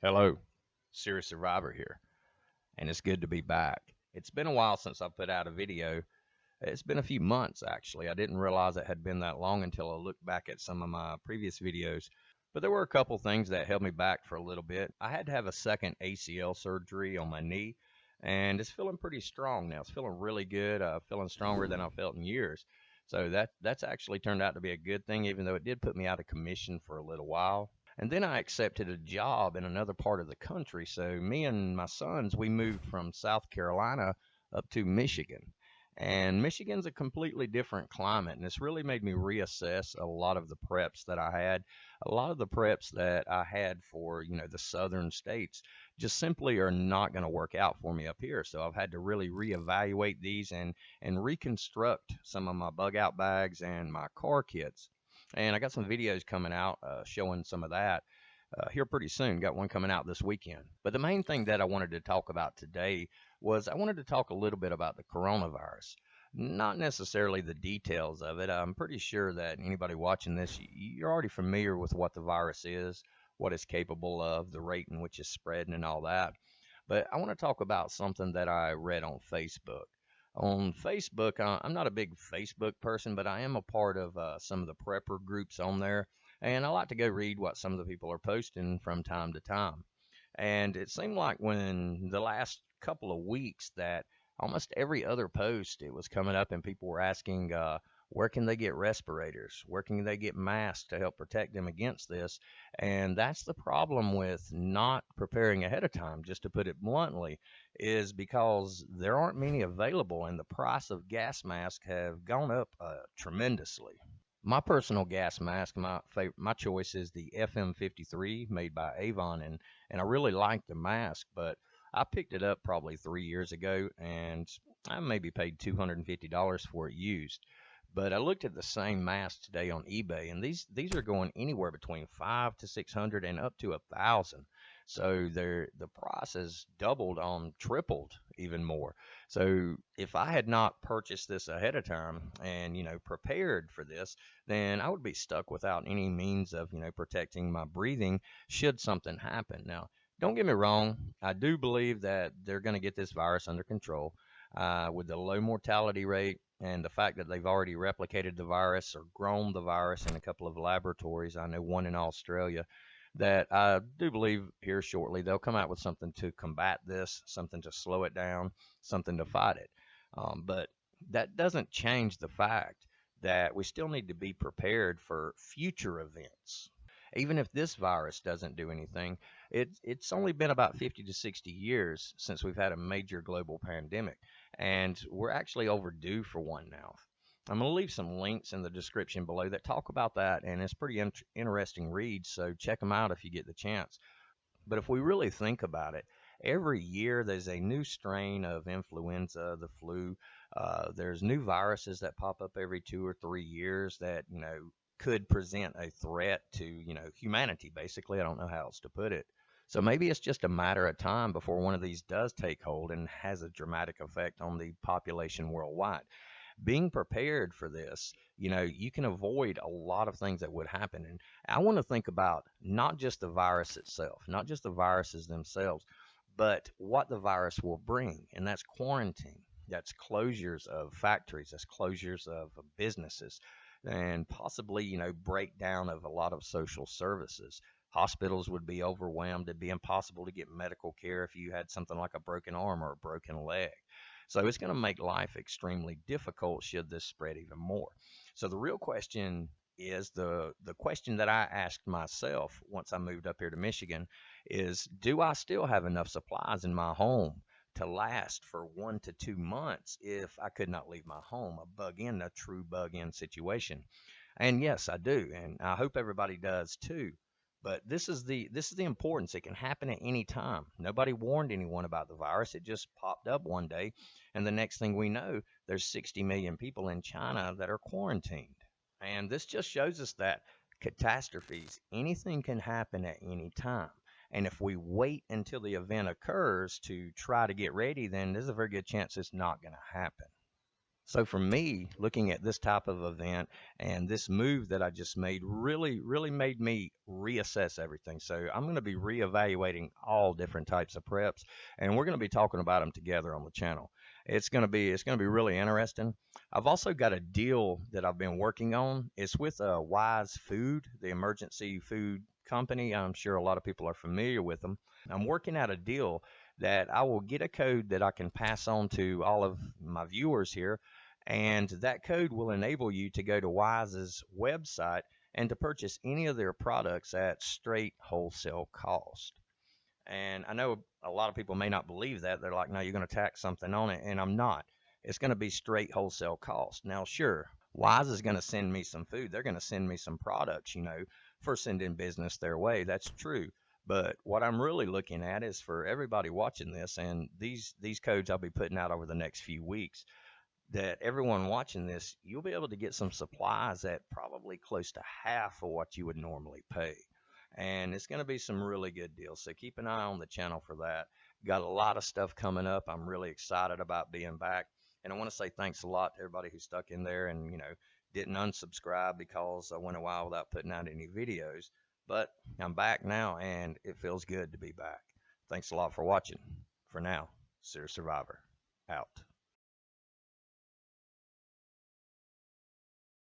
Hello, Serious Survivor here, and it's good to be back. It's been a while since I put out a video. It's been a few months actually. I didn't realize it had been that long until I looked back at some of my previous videos. But there were a couple things that held me back for a little bit. I had to have a second ACL surgery on my knee, and it's feeling pretty strong now. It's feeling really good. Feeling stronger than I've felt in years. So that's actually turned out to be a good thing, even though it did put me out of commission for a little while. And then I accepted a job in another part of the country. So me and my sons, we moved from South Carolina up to Michigan. And Michigan's a completely different climate, and it's really made me reassess a lot of the preps that I had. A lot of the preps that I had for, the southern states just simply are not going to work out for me up here. So I've had to really reevaluate these and reconstruct some of my bug out bags and my car kits. And I got some videos coming out showing some of that here pretty soon. Got one coming out this weekend. But the main thing that I wanted to talk about today was I wanted to talk a little bit about the coronavirus. Not necessarily the details of it. I'm pretty sure that anybody watching this, you're already familiar with what the virus is, what it's capable of, the rate in which it's spreading, and all that. But I want to talk about something that I read on Facebook. On Facebook, I'm not a big Facebook person, but I am a part of some of the prepper groups on there, and I like to go read what some of the people are posting from time to time. And it seemed like when the last couple of weeks that almost every other post it was coming up and people were asking where can they get respirators, where can they get masks to help protect them against this. And that's the problem with not preparing ahead of time, just to put it bluntly, is because there aren't many available and the price of gas masks have gone up tremendously. My personal gas mask, my choice is the FM53 made by Avon, and I really like the mask, but I picked it up probably 3 years ago, and I maybe paid $250 for it used. But I looked at the same mask today on eBay, and these are going anywhere between 5 to 600 and up to 1,000. So the price has doubled on tripled even more. So if I had not purchased this ahead of time and prepared for this, then I would be stuck without any means of protecting my breathing should something happen. Now, don't get me wrong, I do believe that they're going to get this virus under control. With the low mortality rate and the fact that they've already replicated the virus or grown the virus in a couple of laboratories, I know one in Australia, that I do believe here shortly they'll come out with something to combat this, something to slow it down, something to fight it. But that doesn't change the fact that we still need to be prepared for future events. Even if this virus doesn't do anything, it's only been about 50 to 60 years since we've had a major global pandemic, and we're actually overdue for one now. I'm going to leave some links in the description below that talk about that, and it's pretty interesting read, so check them out if you get the chance. But if we really think about it, every year there's a new strain of influenza, the flu. There's new viruses that pop up every 2 or 3 years that, could present a threat to, humanity, basically. I don't know how else to put it. So maybe it's just a matter of time before one of these does take hold and has a dramatic effect on the population worldwide. Being prepared for this, you can avoid a lot of things that would happen. And I want to think about not just the virus itself, not just the viruses themselves, but what the virus will bring. And that's quarantine. That's closures of factories, that's closures of businesses, and possibly, breakdown of a lot of social services. Hospitals would be overwhelmed. It'd be impossible to get medical care if you had something like a broken arm or a broken leg. So it's going to make life extremely difficult should this spread even more. So the real question is the question that I asked myself once I moved up here to Michigan is, do I still have enough supplies in my home to last for 1 to 2 months if I could not leave my home, a true bug in situation? And yes, I do, and I hope everybody does too. But this is the importance. It can happen at any time. Nobody warned anyone about the virus. It just popped up one day, and the next thing we know, there's 60 million people in China that are quarantined. And this just shows us that catastrophes, anything can happen at any time. And if we wait until the event occurs to try to get ready, then there's a very good chance it's not going to happen. So for me, looking at this type of event and this move that I just made really made me reassess everything. So I'm going to be reevaluating all different types of preps, and we're going to be talking about them together on the channel. It's going to be really interesting. I've also got a deal that I've been working on. It's with Wise Food, the emergency food company. I'm sure a lot of people are familiar with them. I'm working out a deal that I will get a code that I can pass on to all of my viewers here, and that code will enable you to go to Wise's website and to purchase any of their products at straight wholesale cost. And I know a lot of people may not believe that. They're like, no, you're going to tack something on it. And I'm not. It's going to be straight wholesale cost. Now, sure, Wise is going to send me some food. They're going to send me some products, for sending business their way. That's true. But what I'm really looking at is for everybody watching this, and these codes I'll be putting out over the next few weeks, that everyone watching this, you'll be able to get some supplies at probably close to half of what you would normally pay. And it's going to be some really good deals. So keep an eye on the channel for that. Got a lot of stuff coming up. I'm really excited about being back. And I want to say thanks a lot to everybody who stuck in there and, didn't unsubscribe because I went a while without putting out any videos. But I'm back now and it feels good to be back. Thanks a lot for watching. For now, Serious Survivor out.